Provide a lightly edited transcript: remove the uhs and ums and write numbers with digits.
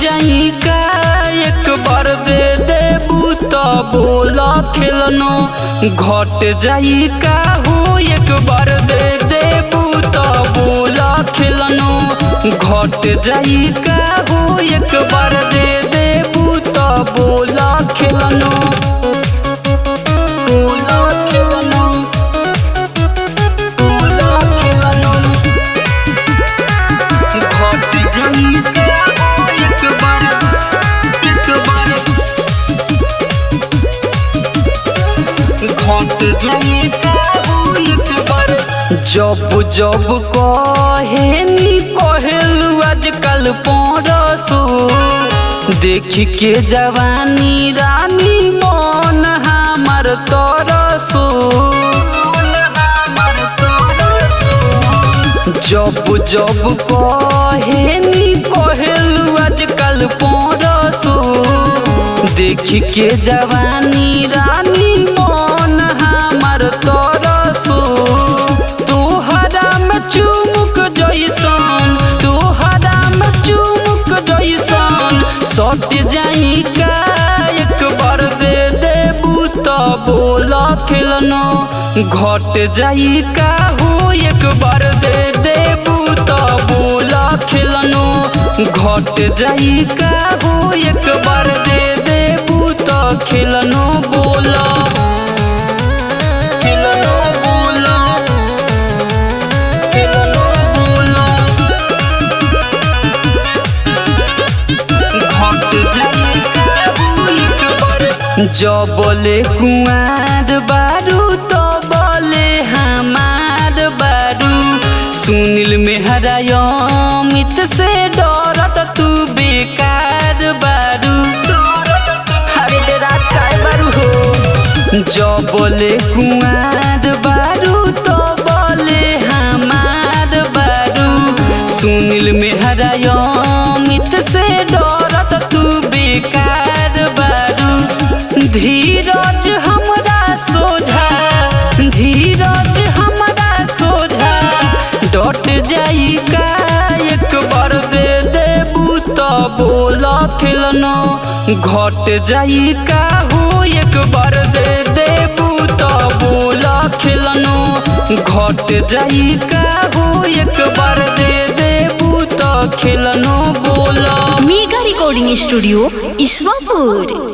जाई का एक बार दे देबू तो बोला खेलनो घट जाई का हो एक बार दे देबू तो बोला खेलनो घट जाई का हो एक बार दे देबू तो बोला खेलनो जब जब कहेनी कहेलू आजकल परसो देख के जवानी रानी मन हमार तरसो जब जब कहेनी कहेलू आजकल परसो देख के जवानी रानी मन हमार तरसो तोहरा में चुमुक जैसन तोहरा में चुमुक जैसन सट जाई का एक बार दे देबू तो बोला खेलनो घट जाई का हो एक बार दे देबू तो बोला खेलनो घट जाई का हो एक बार दे देबू तो खेलनो बोला खेलनो बोला खेलनो बोला घट जाई का हो एक बार जब बोले कुआर बारू तो बोले हमार बारू सुनील मेहरा अमित से डरत तू बेकार बारू अरे डेरा काय बारू हो जब बोले कुआर बारू तो बोले हमार बारू सुनील मेहरा अमित से डरत तू बेकार बारू धीरज हमरा सोझा धीरज हमरा सोझा डट जाई का एक बार दे देबू तो बोला खेलनो घट जाई का हो एक बार दे देबू तो बोला खेलनो घट जाई का हो एक बार दे देबू तो खेलनो बोला। Mega recording studio Ishwarpur.